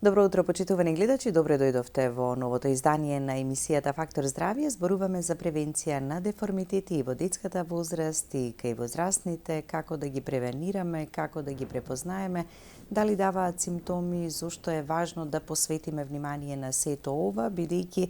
Добро утро, почитувани гледачи, добре дојдовте во новото издание на емисијата Фактор здравје. Зборуваме за превенција на деформитети и во детската возраст и кај возрастните, како да ги превенираме, како да ги препознаеме, дали даваат симптоми, зошто е важно да посветиме внимание на сето ова, бидејќи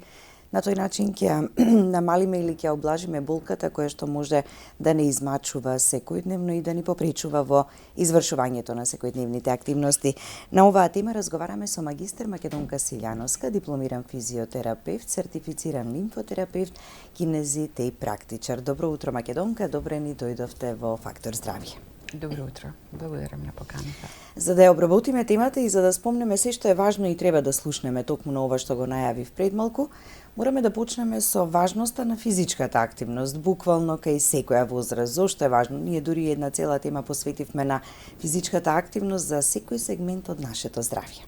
на тој начин ќе намалиме или ќе облажиме болката која што може да не измачува секојдневно и да ни попречува во извршувањето на секојдневните активности. На оваа тема разговараме со магистер Македонка Силјановска, дипломиран физиотерапевт, сертифициран лимфотерапевт, кинезит и практичар. Добро утро, Македонка, добре ни дојдовте во Фактор здравје. Добро утро. Благодарам на поканата. За да ја обработиме темата и за да спомнеме се што е важно и треба да слушнеме токму на ова што го најавив пред малку, мораме да почнеме со важноста на физичката активност, буквално кај секоја возраст. Зошто е важно? Ние дури една цела тема посветивме на физичката активност за секој сегмент од нашето здравје.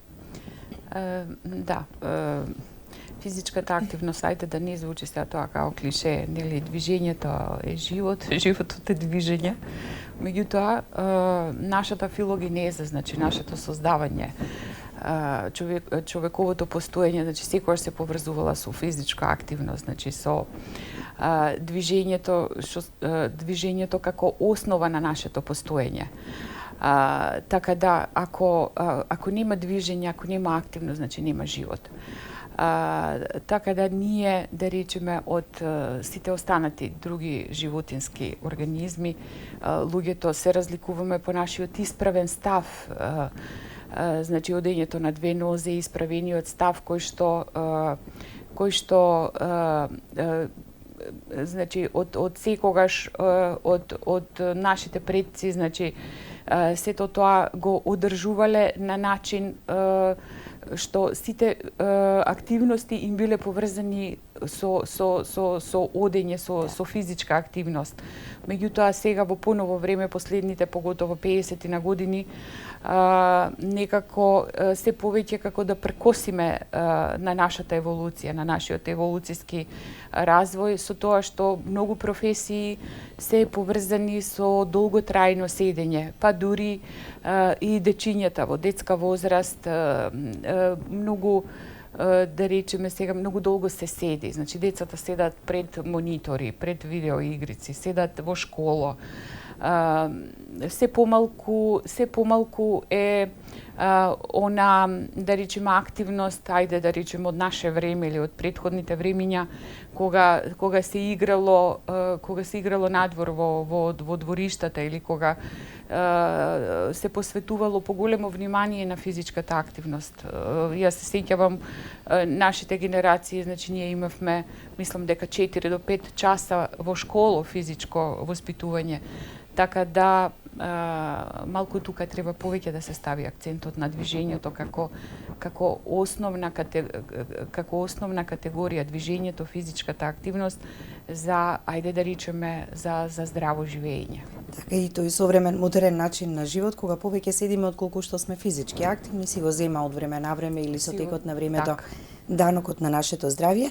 Физичката активност, ајде да не звучи сега тоа као клише, нели, движењето е живот, животот е движење. Меѓутоа, нашата филогенеза, значи нашето создавање, човековото постоење, значи секогаш се поврзувала со физичка активност, значи со движењето како основа на нашето постоење. Така да, ако нема движење, ако нема активност, значи нема живот. Така да ние, да речеме, од сите останати други животински организми, луѓето се разликуваме по нашиот исправен став, значи одењето на две нозе, исправениот став кој што значи од секогаш од нашите предци, значи сето тоа го одржувале на начин што сите активности им биле поврзани со одење, со физичка активност. Меѓутоа сега во поново време, последните поготово 50 на години, некако се повеќе како да прекосиме на нашата еволуција, на нашиот еволуцијски развој, со тоа што многу професии се поврзани со долготрајно седење, па дури и дечињата во детска возраст многу, да речеме сега, многу долго се седи. Значи децата седат пред монитори, пред видеоигрици, седат во школа. Се помалку е она, да речеме, активност, ајде да речеме од наше време или од претходните времиња, кога се играло надвор во двориштата или кога се посветувало поголемо внимание на физичката активност. Јас се сеќавам нашите генерации, значи ние имавме, мислам дека 4 до 5 часа во школа физичко воспитување. Така да малку тука треба повеќе да се стави акцентот на движењето како основна категорија, движењето, физичката активност за, ајде да речеме, за здраво живење. Така и тој современ модерен начин на живот, кога повеќе седиме отколку што сме физички активни, си го зема од време на време или со текот на времето данокот на нашето здравје.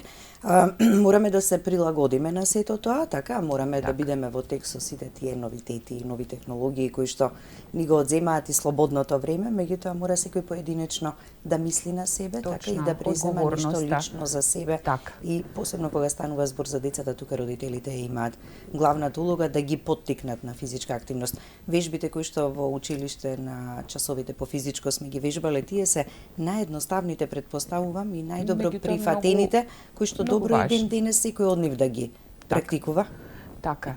Мораме да се прилагодиме на сето тоа, така, мораме да бидеме во тек со сите тие новитети и нови технологии кои што ни го одземаат и слободното време, меѓутоа мора секој поединечно да мисли на себе, така и да презема нешто лично за себе. И посебно кога станува збор за децата, тука родителите имаат главната улога да ги поттикнат на физичка активност. Вежбите кои што во училиште на часовите по физичко сме ги вежбале, тие се наједноставните, предпоставувам, и најдобро прифатените, кои што добро и ден денес секој од нив да ги практикува. Така.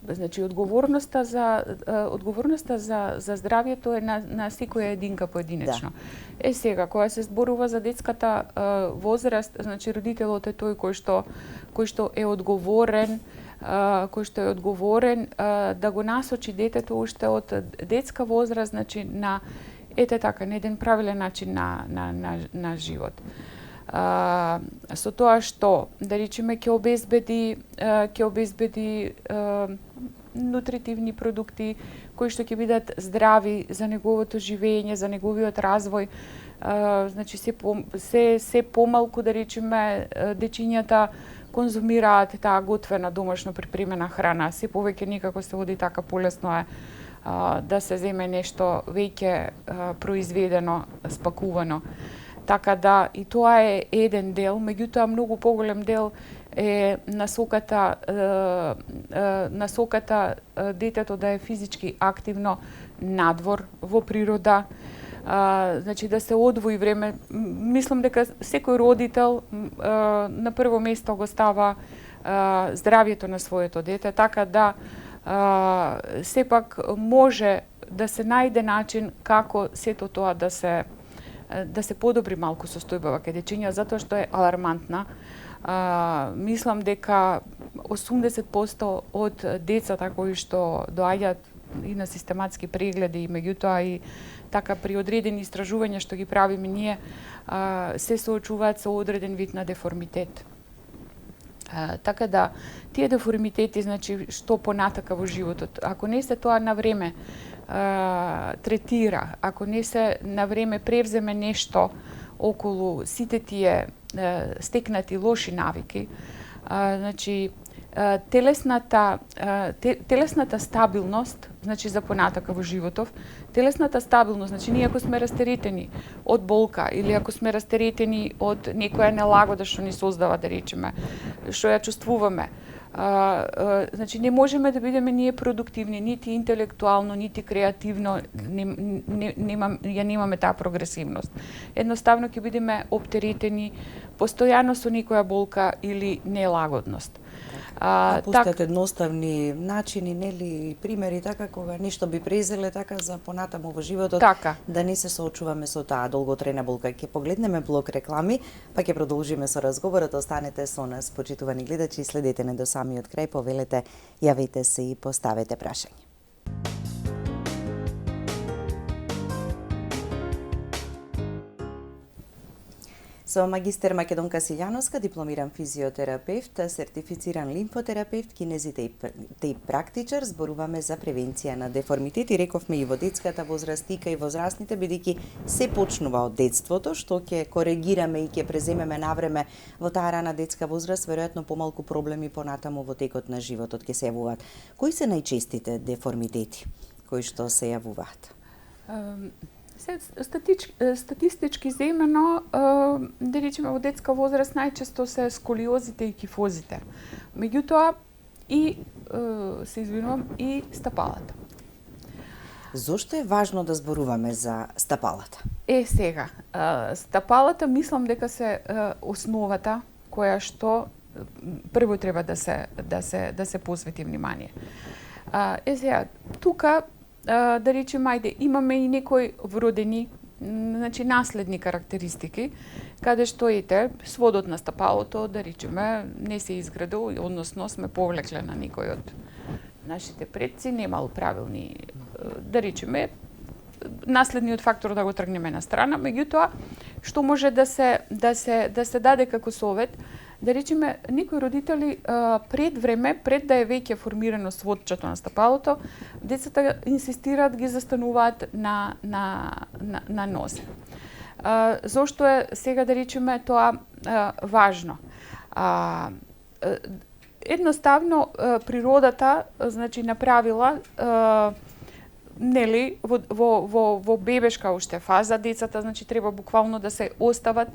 Значи одговорноста за здравјето е на секоја единка поединечно. Сега кога се зборува за детската возраст, значи родителот е тој кој што е одговорен да го насочи детето уште од детска возраст, значи на еден правилен начин на живот. Со тоа што, да речеме, ќе обезбеди нутритивни продукти кои што ќе бидат здрави за неговото живење, за неговиот развој. Значи се помалку, да речеме, дечињата конзумираат таа готвена домашно припремена храна. Се повеќе некако се оди така полесно е да се земе нешто веќе произведено, спакувано. Така да и тоа е еден дел, меѓутоа многу поголем дел е насоката детето да е физички активно надвор во природа, значи да се одвои време. Мислам дека секој родител на прво место го става здравјето на своето дете, така да сепак може да се најде начин како сето тоа да се подобри малку состојбава кај дечиња, затоа што е алармантна. Мислам дека 80% од децата кои што доаѓаат и на систематски прегледи и меѓутоа и така при одредени истражувања што ги правиме ние, се соочуваат со одреден вид на деформитет. Така да тие деформитети, значи што понатака во животот, ако не се тоа на време третира, ако не се на време превземе нешто околу сите тие стекнати лоши навики, значи телесната стабилност, значи за понатака во животов, телесната стабилност, значи ние ако сме растеретени од болка или ако сме растеретени од некоја нелагода што ни создава, да речеме, што ја чувствуваме, значи не можеме да бидеме ние продуктивни, нити интелектуално, нити креативно, ја немаме таа прогресивност. Едноставно ќе бидеме оптеретени постојано со некоја болка или нелагодност. Пуштат едноставни начини, нели, примери, така, кога нешто би презеле, така, за понатаму во животот, така, да не се соочуваме со таа долготрајна болка. Ќе погледнеме блок реклами, па ќе продолжиме со разговорот. Останете со нас, почитувани гледачи, следете не до самиот крај, повелете, јавете се и поставете прашање. Со магистер Македонка Силјановска, дипломиран физиотерапевт, сертифициран лимфотерапевт, кинезитеј практичар, зборуваме за превенција на деформитети. Рековме и во детската возраст, и во возрастните, бидејќи се почнува од детството, што ќе коригираме и ќе преземеме навреме во таа рана детска возраст, веројатно помалку проблеми понатаму во текот на животот ќе се јавуваат. Кои се најчестите деформитети кои што се јавуваат? Статистички земено, да речеме во детска возраст најчесто се сколиозите и кифозите. Меѓутоа и се извинувам и стапалата. Зошто е важно да зборуваме за стапалата? Сега, стапалата мислам дека се основата која што прво треба да се посвети внимание. Сега, тука да речеме, ајде, имаме и некои вродени, значи наследни карактеристики, каде што сводот на стапалото, да речеме, не се изградил, односно сме повлекле на некој од нашите предци, немал правилни, да речеме, наследниот фактор да го тргнеме на страна, меѓутоа, што може да се даде како совет, да речеме, некои родители пред време, пред да е веќе формирано сводчето на стапалото, децата инсистираат, ги застануваат на нозе. Зошто е сега, да речеме, тоа важно? Едноставно природата, значи, направила нели во бебешка уште фаза децата, значи треба буквално да се остават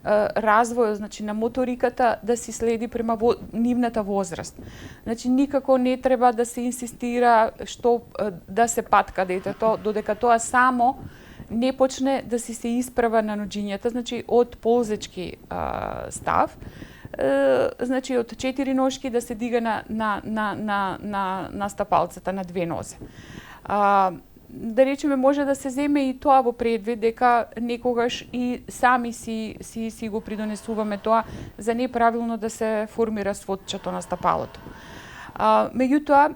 развојот, значи на моториката да си следи према нивната возраст. Значи никако не треба да се инсистира што да се патка детето додека тоа само не почне да си се исправа на ноџињата, значи од ползечки став, значи од 4 ножки да се дига на стапалцата на 2 нозе. Да речеме, може да се земе и тоа во предвид, дека некогаш и сами си го придонесуваме тоа за неправилно да се формира сводчето на стапалото. Меѓутоа,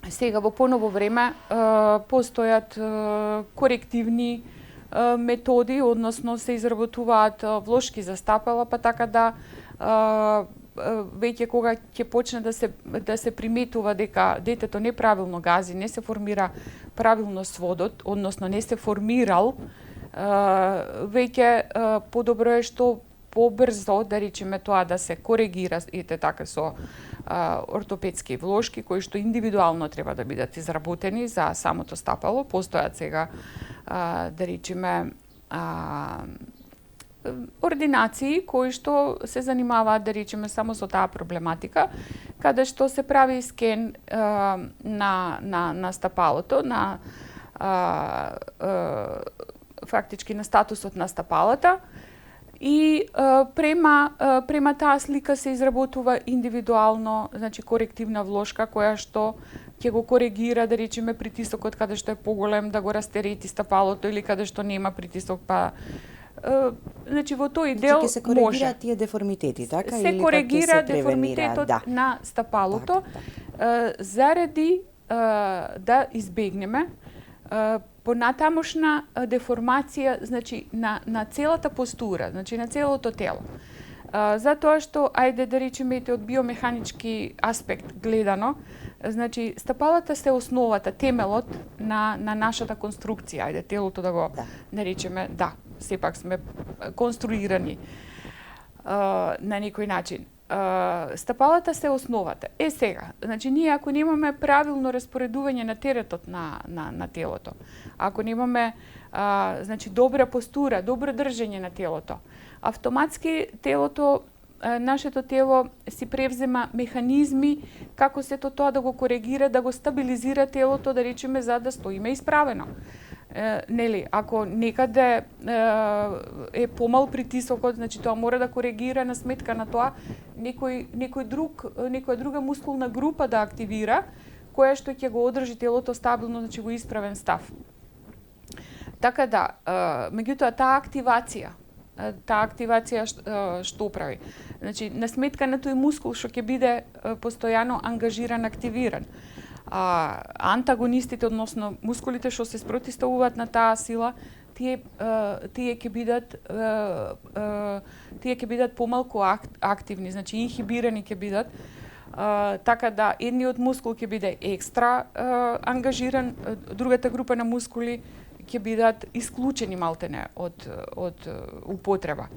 сега во поново време постојат корективни методи, односно се изработуваат влошки за стапала, па така да веќе кога ќе почне да се приметува дека детето неправилно гази, не се формира правилно сводот, односно не се формирал, веќе подобро е што побрзо, да речеме, тоа да се коригира така со ортопедски влошки кои што индивидуално треба да бидат изработени за самото стапало. Постојат сега да речеме ординации кои што се занимаваат, да речеме, само со таа проблематика, каде што се прави скен на стапалото, фактички на статусот на стапалата, и према таа слика се изработува индивидуално, значи корективна влошка која што ќе го коригира, да речеме, притисокот каде што е поголем, да го растерети стапалото, или каде што нема притисок, па значи во тој дел може. Се коригира тие деформитети, така? Се коригира деформитетот на стапалото, заради да избегнеме понатамошна деформација, значи на целата постура, значи на целото тело. Затоа што, ајде да речеме, од биомеханички аспект гледано, значи стапалата се основата, темелот на нашата конструкција, ајде телото да го наречеме, сепак сме конструирани на некој начин. Стапалата се основата. Сега, значи ние ако немаме правилно распоредување на теретот на телото, ако немаме значи добра постура, добро држење на телото, автоматски телото, нашето тело си превзема механизми како сето тоа да го коригира, да го стабилизира телото, да речеме, за да стоиме исправено. Нели, ако некаде е помал притисокот, значи тоа мора да коригира на сметка на тоа некоја друга мускулна група да активира, која што ќе го одржи телото стабилно, значи во исправен став. Така да, меѓутоа таа активација што прави? Значи, на сметка на тој мускул што ќе биде постојано ангажиран, активиран. Антагонистите, односно мускулите што се спротивставуваат на таа сила, тие ќе бидат помалку активни, значи инхибирани ќе бидат, така да едниот мускул ќе биде екстра ангажиран, другата група на мускули ќе бидат исклучени малтене од употреба.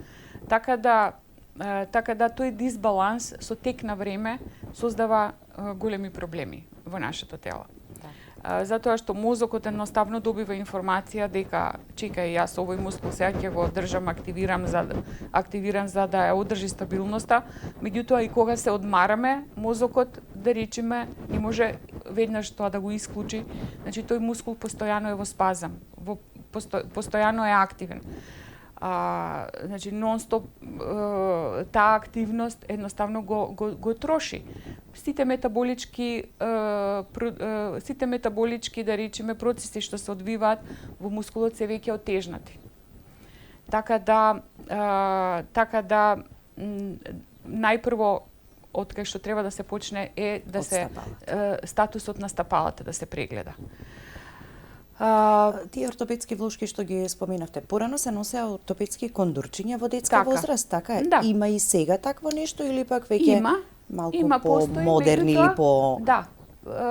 Така да тој дисбаланс со тек на време создава големи проблеми во нашето тело. Затоа што мозокот едноставно добива информација дека чекај, јас овој мускул сега ќе го држам активиран за да ја одржи стабилноста, меѓутоа и кога се одмараме, мозокот, да речеме, не може веднаш тоа да го исклучи, значи тој мускул постојано е во спазам, постојано е активен. Значи нон-стоп таа активност едноставно го троши. Сите метаболички, да речеме, процеси што се одвиваат во мускулот се веќе отежнати. Така да најпрво од кај што треба да се почне е да се статусот на стапалата да се прегледа. Тие ортопедски влошки што ги споменавте, порано се носеа ортопедски кондурчиња во детска возраст, така е? Да. Има и сега такво нешто или пак веќе малку по-модерни или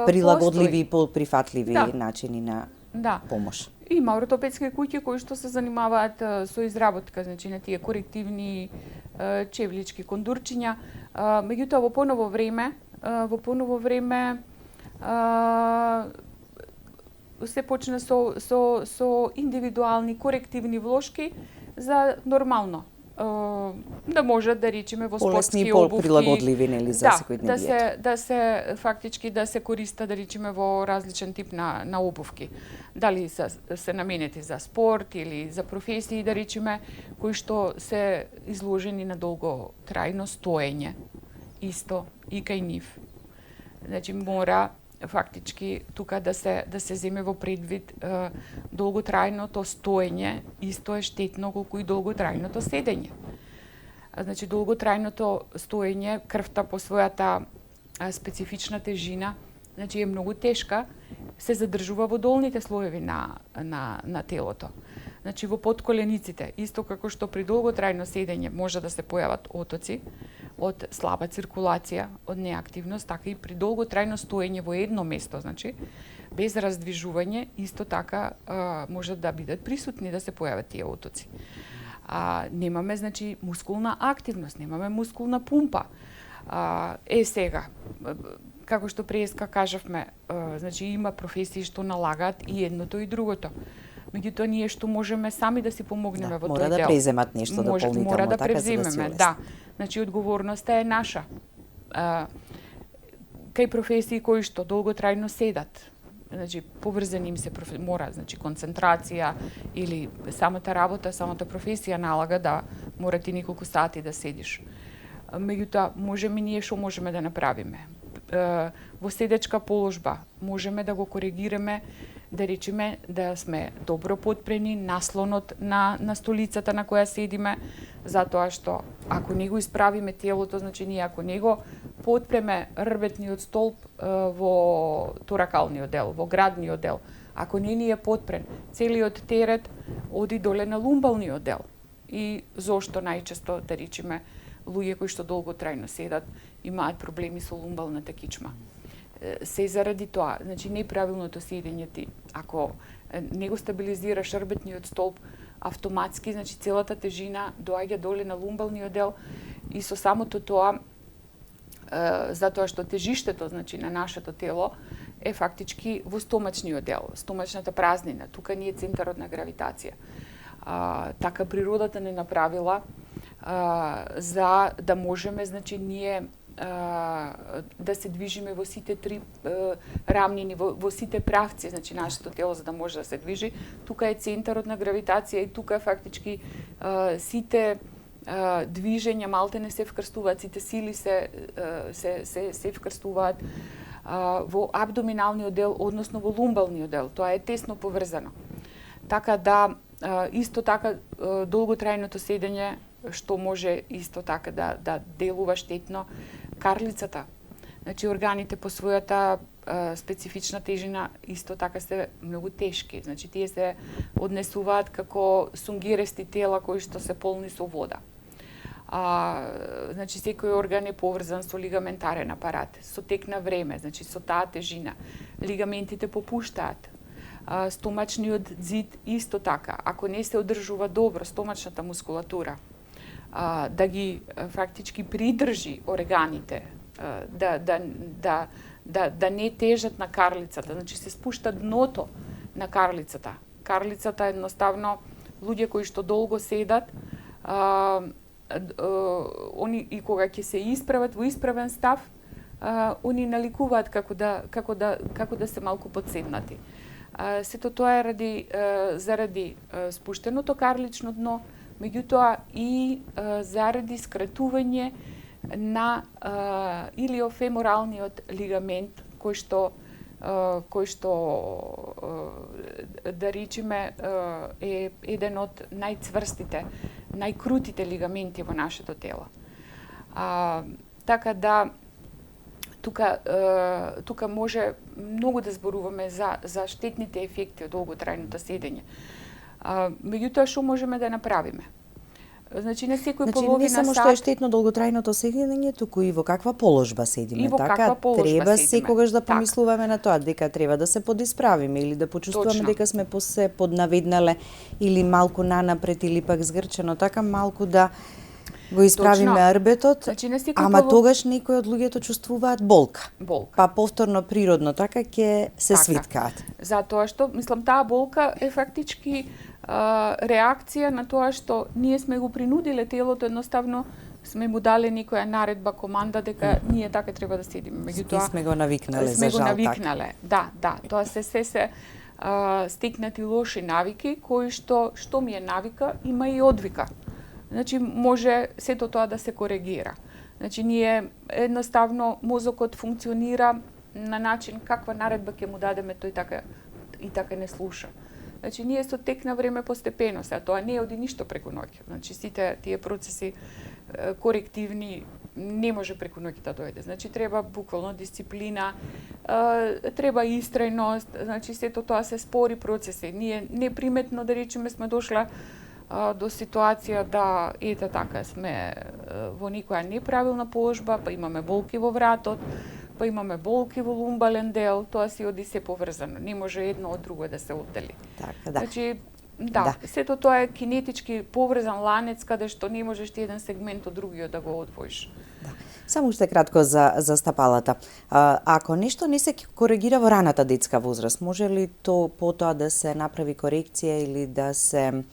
прилагодливи и по-прифатливи начини на помош? Има ортопедски куќи кои што се занимаваат со изработка, значи на тие корективни чевлички кондурчиња, меѓутоа во поново време се почна со индивидуални корективни влошки за нормално да може да речеме во спортски обувки, прилагодливи, нели, за секојдневието. Да се фактички да се користа, да речеме, во различен тип на обувки. Дали се наменети за спорт или за професии, да речеме, кои што се изложени на долготрајно стоење. Исто и кај нив. Значи мора фактички тука да се земе во предвид долготрајното стоење исто е штетно колку и долготрајното седење. Значи долготрајното стоење, крвта по својата специфична тежина, значи е многу тешка, се задржува во долните слоеви на телото. Значи во подколениците, исто како што при долготрајно седење може да се појават отоци од слаба циркулација, од неактивност, така и при долготрајно стоење во едно место, значи без раздвижување, исто така може да бидат присутни да се појават тие отоци. Немаме, значи, мускулна активност, немаме мускулна пумпа. Сега, како што преска кажавме, значи има професии што налагаат и едното и другото. Меѓутоа ние што можеме сами да си помогнеме во тој дел. Мора да преземат нешто дополнително, мора да така превземеме, да. Значи одговорноста е наша. Кај професии кои што долготрајно седат, значи поврзани им се мора, значи концентрација или самата работа, самата професија налага да мора ти неколку сати да седиш. Меѓутоа можеме ние што можеме да направиме? Во седечка положба можеме да го коригираме, да речеме да сме добро подпрени, наслонот на столицата на која седиме, затоа што ако не го исправиме телото, значи ние ако не го подпреме рбетниот столб во торакалниот дел, во градниот дел, ако не ни е подпрен, целиот терет оди доле на лумбалниот дел. И зошто најчесто, да речеме, луѓе кои што долготрајно седат имаат проблеми со лумбалната кичма. Се заради тоа, значи неправилното седење ти, ако не го стабилизираш рбетниот столб, автоматски, значи целата тежина доаѓа доле на лумбалниот дел и со самото тоа, затоа што тежиштето, значи на нашето тело е фактички во стомачниот дел, стомачната празнина, тука ни е центарот на гравитација. Така природата не направила за да можеме, значи ние да се движиме во сите три рамнини, во сите правци, значи нашето тело за да може да се движи. Тука е центарот на гравитација и тука фактички сите движења малтене се вкрстуваат, сите сили се вкрстуваат во абдоминалниот дел, односно во лумбалниот дел. Тоа е тесно поврзано. Така да исто така долготрајното седење што може исто така да делува штетно карлицата. Значи органите по својата специфична тежина исто така се многу тешки. Значи тие се однесуваат како сунгирести тела кои што се полни со вода. Значи секој орган е поврзан со лигаментарен апарат, со тек на време, значи со таа тежина. Лигаментите попуштаат. Стомачниот зид исто така. Ако не се одржува добро стомачната мускулатура, да ги фактички придржи органите, да не тежат на карлицата, значи се спушта дното на карлицата. Карлицата едноставно луѓе кои што долго седат, они и кога ќе се исправат во исправен став, они наликуваат како да се малку подседнати. Сето тоа е заради спуштеното карлично дно, меѓутоа и заради скратување на илиофеморалниот лигамент кој што да речеме е еден од најцврстите, најкрутите лигаменти во нашето тело. Така да тука може многу да зборуваме за штетните ефекти од долготрајното седење. Меѓутоа што можеме да направиме? Значи не секој половина сат. Не само што е штетно долготрајното седење, туку и во каква положба седиме. И во каква положба треба седиме. секогаш да помислуваме на тоа дека треба да се подисправиме или да почувствуваме дека сме се поднаведнале или малку нанапред или пак згрчено, така малку да го исправиме арбетот, значи, тогаш некои од луѓето чувствуваат болка. Па повторно природно така ќе се свиткаат. Затоа што, мислам, таа болка е фактички реакција на тоа што ние сме го принудиле телото, едноставно сме му дале некоја наредба, команда дека ние така треба да седиме. Меѓутоа сме го навикнале за жал така. Да, тоа се стекнати лоши навики кои што ми е навика, има и одвика. Значи може сето тоа да се коригира. Значи ние едноставно мозокот функционира на начин каква наредба ќе му дадеме, тој така не слуша. Значи ние со тек на време постепено, а тоа не оди ништо преку ноќ. Значи сите тие процеси корективни не може преку ноќ да дојде. Значи треба буквално дисциплина, треба истрајност, значи сето тоа се спори процеси. Ние неприметно да речеме сме дошла до ситуација да ете така сме во некоја неправилна положба, па имаме болки во вратот, па имаме болки во лумбален дел, тоа си оди се поврзано. Не може едно од друго да се оддели. Така, да. Значи Да, сето тоа е кинетички поврзан ланец каде што не можеш ти еден сегмент од другиот да го одвоиш. Да. Само уште кратко за стапалата. Ако нешто не се коригира во раната детска возраст, може ли то потоа да се направи корекција или да се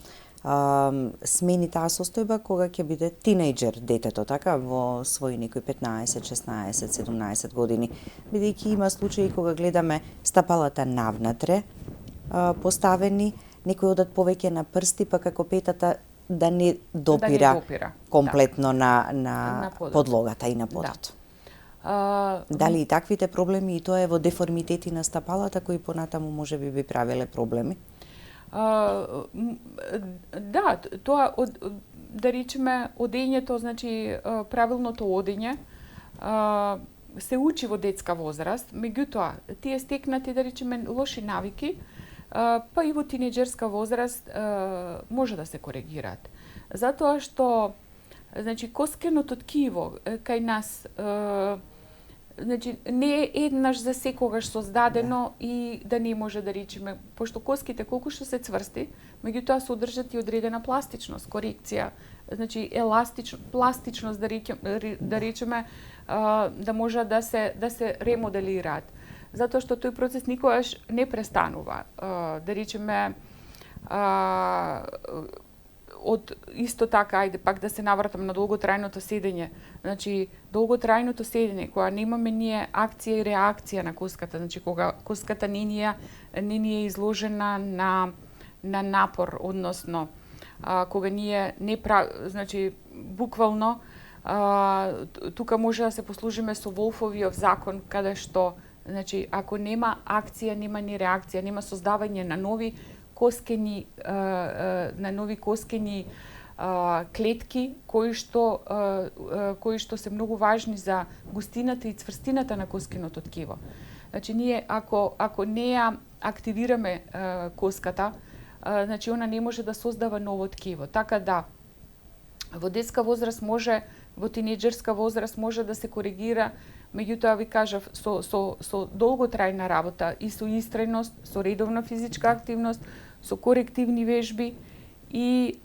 смени таа состојба кога ќе биде тинејџер детето, така, во своји некои 15, 16, 17 години, бидејќи има случаи кога гледаме стапалата навнатре поставени, некои одат повеќе на прсти, па како петата да не допира, комплетно на подлогата и на подот. Дали и таквите проблеми, и тоа е во деформитети на стапалата, кои понатаму може би правеле проблеми? Да, тоа, да речеме, одењето, значи правилното одење, се учи во детска возраст, меѓутоа, тие стекнати, да речеме, лоши навики, па и во тинеџерска возраст може да се коригираат. Затоа што, значи, коскеното ткиво кај нас, значи, не е еднаш за секогаш создадено и да не може да речеме, пошто коските колку што се цврсти, меѓутоа содржат и одредена пластичност, корекција, значи пластичност да речеме, да може да се ремоделираат. Затоа што тој процес никогаш не престанува. Да речеме, од исто така, ајде пак да се навратам на долготрајното седење. Значи, долготрајното седење, кога немаме ние акција и реакција на коската, значи кога коската не ни е изложена на напор, односно кога ние не значи буквално тука може да се послужиме со Волфовиот закон, каде што, значи, ако нема акција, нема ни реакција, нема создавање на нови коскени клетки кои што се многу важни за густината и цврстината на коскеното ткиво. Значи ние ако не ја активираме коската, значи она не може да создава ново ткиво. Така да во детска возраст може, во тинеџерска возраст може да се коригира, меѓутоа ви кажав со долготрајна работа и со истрајност, со редовна физичка активност, со корективни вежби и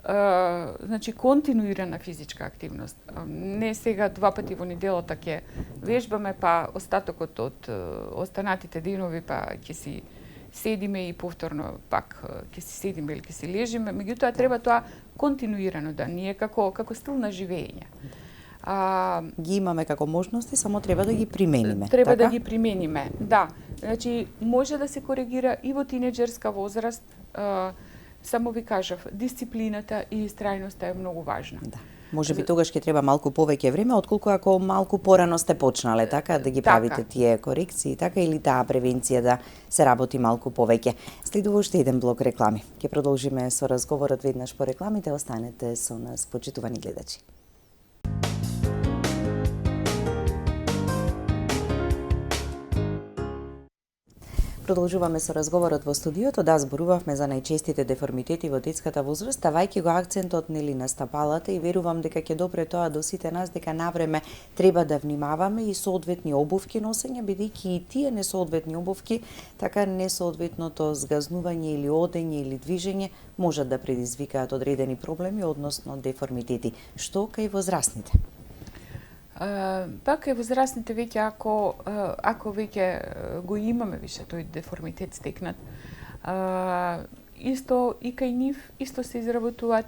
значи континуирана физичка активност. Не сега 2 пати во неделата ќе вежбаме, па остатокот од останатите денови па ќе си седиме и повторно пак ќе си седиме или ќе си лежиме, меѓутоа треба тоа континуирано да ни е како стил на живење. Ги имаме како можности, само треба да ги примениме. Треба да ги примениме, да. Значи, може да се коригира и во тинеџерска возраст, само ви кажав, дисциплината и истрајноста е многу важна. Да. Може би тогаш ќе треба малку повеќе време, отколку ако малку порано сте почнале, така, да ги правите тие корекции, така, или таа превенција да се работи малку повеќе. Следува уште еден блок реклами. Ќе продолжиме со разговорот веднаш по рекламите, останете со нас, почитувани гледачи. Продолжуваме со разговорот во студиото, да зборувавме за најчестите деформитети во детската возраст, ставајќи го акцентот нели на стапалата, и верувам дека ќе допре тоа до сите нас дека навреме треба да внимаваме и соодветни обувки носење, бидејќи и тие несоодветни обувки, така несоодветното згазнување или одење или движење можат да предизвикаат одредени проблеми, односно деформитети. Што кај возрастните? Пак е возрастните веќе ако веќе го имаме више тој деформитет стекнат, исто и кај нив исто се изработуваат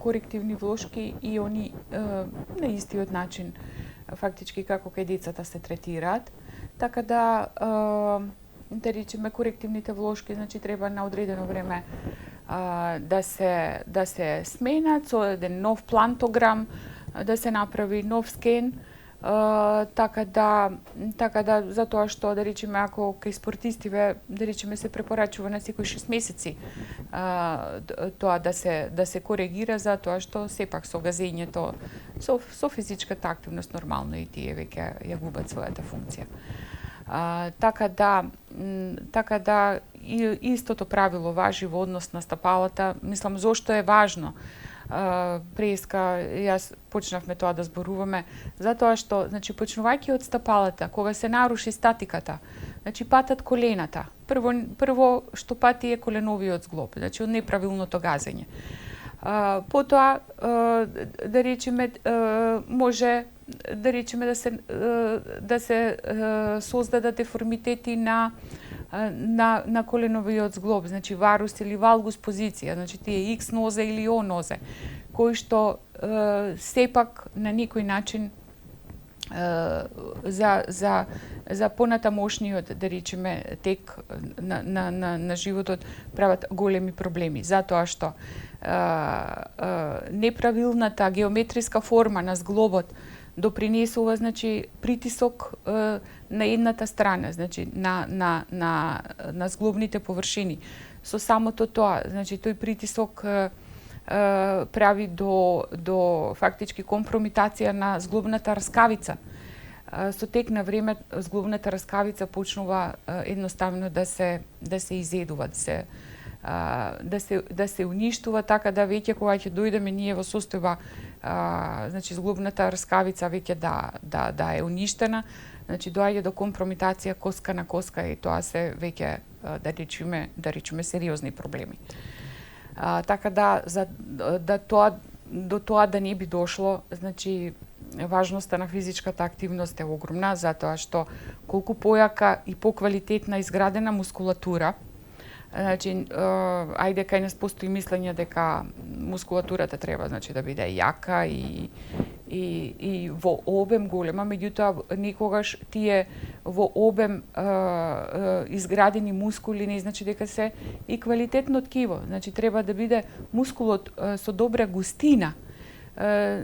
корективни влошки и они на истиот начин фактички како кај децата се третираат. Така да речеме корективните влошки, значи треба на одредено време да се сменат со еден нов плантограм, да се направи нов скен, така да затоа што, да речеме, ако кај спортистиве, да речеме, се препорачува на секои 6 месеци тоа да се коригира, затоа што сепак со газењето, со физичката активност нормално и тие веќе ја губат својата функција. Така да и истото правило важи во однос на стапалата. Мислам, зошто е важно? преска, јас почнавме тоа да зборуваме, затоа што, значи, почнувајќи од стапалата, кога се наруши статиката, значи патат колената. Прво што пати е коленовиот зглоб, значи од неправилното газење. Потоа, да речеме, може да речеме да се создадат деформитети на коленовиот зглоб, значи варус или валгус позиција, значи тие X нозе или O нозе, кои што сепак на некој начин за понатамошниот, да речеме, тек на животот прават големи проблеми, затоа што неправилната геометриска форма на зглобот допринесува, значи, притисок на едната страна, значи на зглобните површини. Со самото тоа, значи, тој притисок прави до фактички компромитација на зглобната раскавица. Со тек на време зглобната раскавица почнува едноставно да се изедува, да се уништува, така да веќе кога ќе дојдеме ние во состојба, значи зглобната раскавица веќе да е уништена, значи доаѓа до компромитација коска на коска и тоа се веќе да речеме сериозни проблеми. Така до тоа да не би дошло, значи важноста на физичката активност е огромна, затоа што колку појака и поквалитетна изградена мускулатура, значи, ајде кај нас постои мислење дека мускулатурата треба, значи, да биде јака и во обем голема, меѓутоа некогаш тие во обем изградени мускули не значи дека се и квалитетно ткиво, значи треба да биде мускулот со добра густина.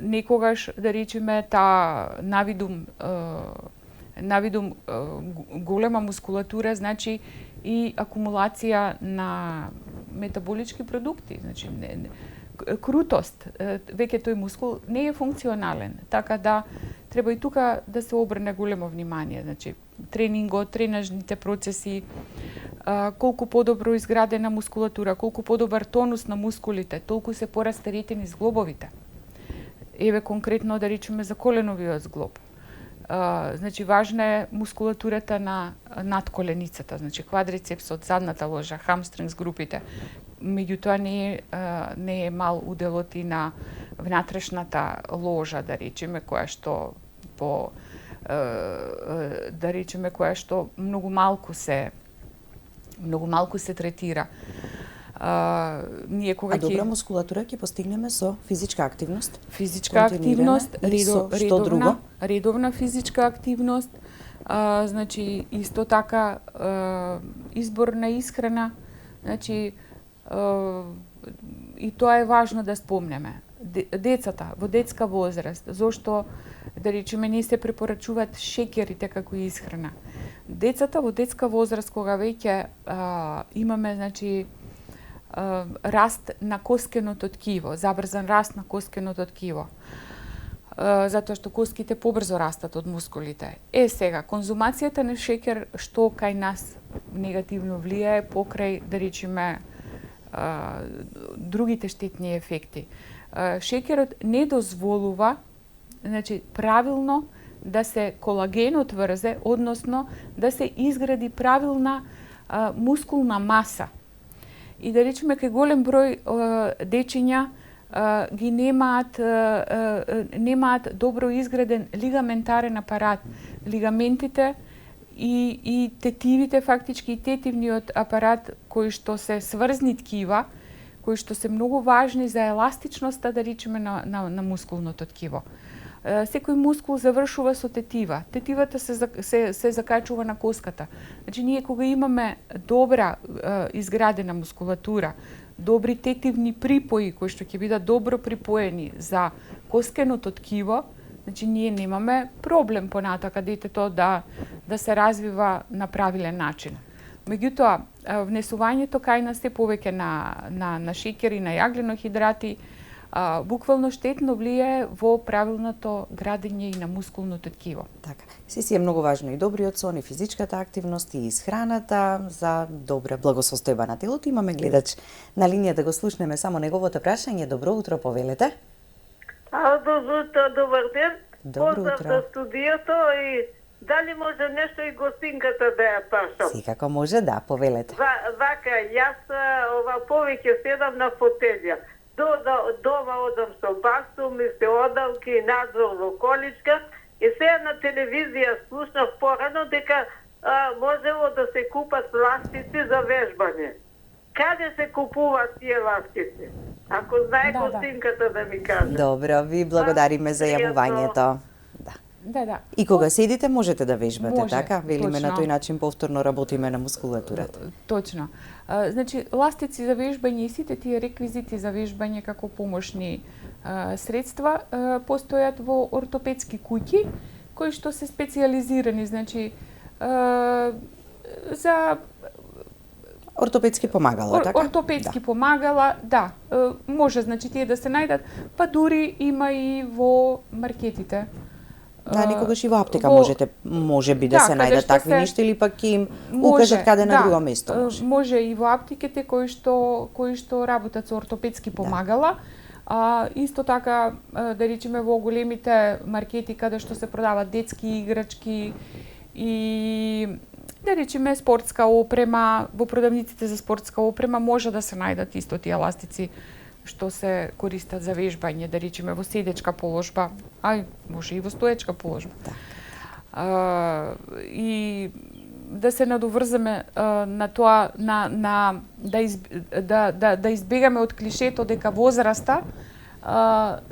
Некогаш, да речеме, таа навидум голема мускулатура, значи и акумулација на метаболички продукти, значи крутост, веќе тој мускул не е функционален, така да треба и тука да се обрне големо внимание, значи тренингот, тренажните процеси, колку подобро изградена мускулатура, колку подобар тонус на мускулите, толку се порастеретени зглобовите. Еве конкретно да речеме за коленовиот зглоб. Значи важна е мускулатурата на надколеницата, значи квадрицепсот, задната ложа, хамстринг групите. Меѓутоа не е мал уделот и на внатрешната ложа, да речеме, која што многу малку се третира. Добра мускулатура ќе постигнеме со физичка активност? Физичка активност, редовна физичка активност, значи исто така избор на исхрана, значи и тоа е важно да спомнеме. Децата во детска возраст, зошто да речеме не се препорачуваат шеќерите како исхрана. Децата во детска возраст кога веќе имаме, значи, раст на коскеното ткиво, забрзан раст на коскеното ткиво, затоа што коските побрзо растат од мускулите. Сега, конзумацијата на шеќер што кај нас негативно влијае покрај, да речеме, другите штетни ефекти. Шеќерот не дозволува, значи, правилно да се колагенот врзе, односно да се изгради правилна мускулна маса. И да речеме кај голем број дечиња ги немаат добро изграден лигаментарен апарат. Лигаментите и тетивите, фактички и тетивниот апарат кои што се сврзни ткива, кои што се многу важни за еластичноста, да речеме, на мускулното ткиво. Секој мускул завршува со тетива. Тетивата се закачува на коската. Значи, ние кога имаме добра изградена мускулатура, добри тетивни припои кои што ќе бидат добро припоени за коскеното ткиво, значи ние немаме проблем понатака детето да се развива на правилен начин. Меѓутоа, внесувањето кај нас е повеќе на шеќери, на јаглено хидрати, буквално штетно влијае во правилното градење и на мускулното ткиво. Така. Си е многу важно и добриот сон, и физичката активност, и исхраната за добра благосостојба на телото. Имаме гледач на линија да го слушнеме само неговото прашање. Добро утро, повелете. Добро утро, добар ден. Добро Поздрав утро. за студиото и дали може нешто и гостинката да ја прашам? Секако може, да, повелете. Вака, јас повеќе седам на фотелја. Дома одам со баксум и се одамки и надвор во количка и сега на телевизија слушнав порано дека можело да се купат ластици за вежбање. Каде се купуваат тие ластици? Ако знае гостинката да ми каже. Добро, ви благодариме за јавувањето. Да. И кога седите можете да вежбате, Може, така? Велиме на точно. тој начин повторно работиме на мускулатурата. Точно. Значи, ластици за вежбање и сите тие реквизити за вежбање како помошни средства постојат во ортопедски куќи кои што се специјализирани, значи за Ортопедски помагала, така? Ортопедски помагала, да. Може, значи, тие да се најдат, па дури има и во маркетите. Да, никогаш и во аптека може би да се најдат такви нешта или пак ќе им укажат каде на друго место може. Може и во аптеките кои што работат со ортопедски помагала. Исто така, да речеме, во големите маркети каде што се продаваат детски играчки и да речеме спортска опрема, во продавниците за спортска опрема може да се најдат исто тие ластици што се користат за вежбање, да речеме во седечка положба, може и во стоечка положба. И да се надоврземе на тоа, да избегаме од клишето дека возраста,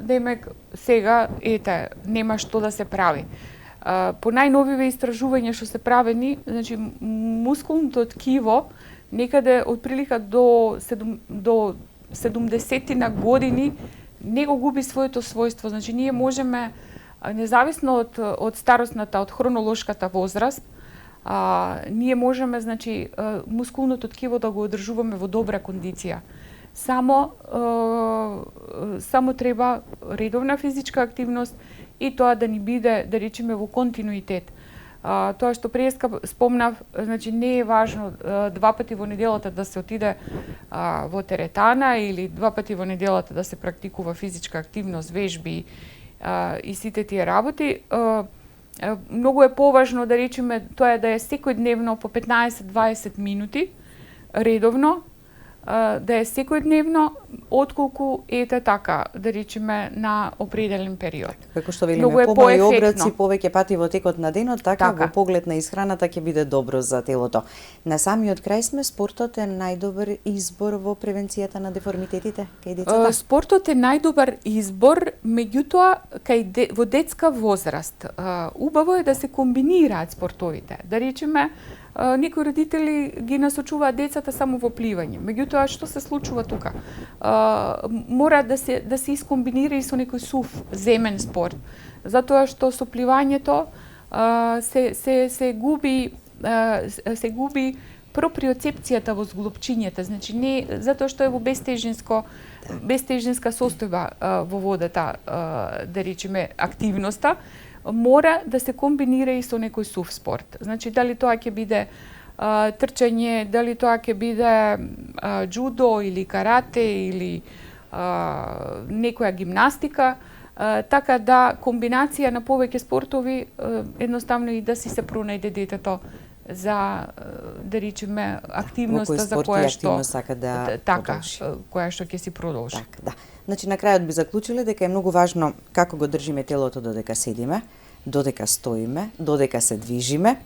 демек сега нема што да се прави. По најновиве истражувања што се правени, значи мускулното ткиво некаде од прилика до 70 години не го губи своето својство. Значи ние можеме, независно од старосната, од хронолошката возраст, ние можеме, значи, мускулното ткиво да го одржуваме во добра кондиција. Само треба редовна физичка активност и тоа да ни биде, да речеме, во континуитет. Тоа што преска спомнав, значи не е важно 2 пати во неделата да се отиде во теретана или 2 пати во неделата да се практикува физичка активност, вежби и сите тие работи. Многу е поважно, да речеме, тоа да е секојдневно по 15-20 минути редовно, да е секојдневно, отколку така, да речеме, на определен период. Како што велиме, побави обраци повеќе пати во текот на денот, така во поглед на исхраната ќе биде добро за телото. На самиот крај сме, спортот е најдобар избор во превенцијата на деформитетите кај децата? Спортот е најдобар избор, меѓутоа во детска возраст. Убаво е да се комбинираат спортовите. Да речеме, некои родители ги насочуваат децата само во пливање. Меѓутоа, што се случува тука? Мора да се искомбинира и со некој сув земен спорт. Затоа што со пливањето се губи проприоцепцијата во зглобчињата. Значи не затоа што е во бестежинска состојба во водата, да речеме, активноста, мора да се комбинира и со некој сув спорт. Значи, дали тоа ќе биде трчање, дали тоа ќе биде џудо или карате или некоја гимнастика, така да комбинација на повеќе спортови едноставно и да си се пронајде детето за, да речеме, активноста за која што која што ќе си продолжи. Така, да. Значи, на крајот би заклучиле дека е многу важно како го држиме телото додека седиме, додека стоиме, додека се движиме,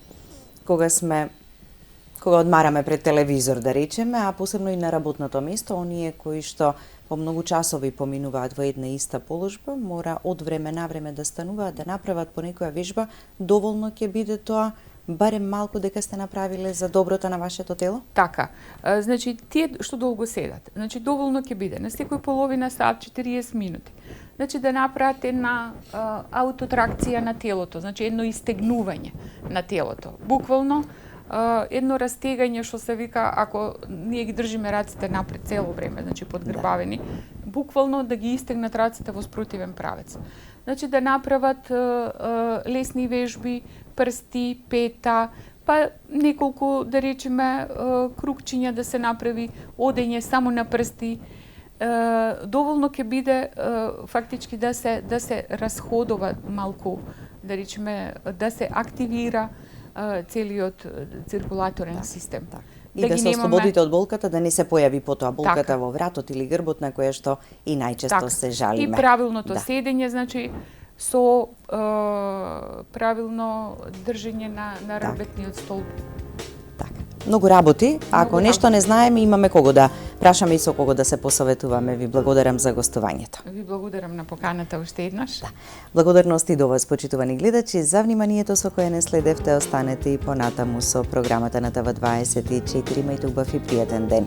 кога одмараме пред телевизор, да речеме, а посебно и на работното место, оние кои што по многу часови поминуваат во една иста положба, мора од време на време да стануваат, да направат по некоја вежба, доволно ќе биде тоа, барем малку дека сте направиле за доброто на вашето тело? Така. Значи, тие што долго седат, значи доволно ќе биде на секој половина сат, 40 минути. Значи да направат една аутотракција на телото, значи едно истегнување на телото. Буквално едно растегање што се вика, ако ние ги држиме раците напред цело време, значи подгрбавени, буквално да ги истегнат раците во спротивен правец. Значи да направат лесни вежби, прсти, пета, па неколку, да речеме, кругчиња да се направи, одење само на прсти. Доволно ќе биде фактички да се расходува малку, да речеме, да се активира целиот циркулаторен систем. И да се ослободите од болката, да не се појави потоа болката во вратот или грбот, на која што и најчесто се жалиме. И правилното седење, значи со правилно држење на работниот стол. Многу работи, ако нешто не знаеме, имаме кого да прашаме и со кого да се посоветуваме. Ви благодарам за гостувањето. Ви благодарам на поканата уште еднаш. Благодарности до вас, почитувани гледачи, за вниманието со кое не следевте. Останете и понатаму со програмата на ТВ24. Имајте убав и пријатен ден.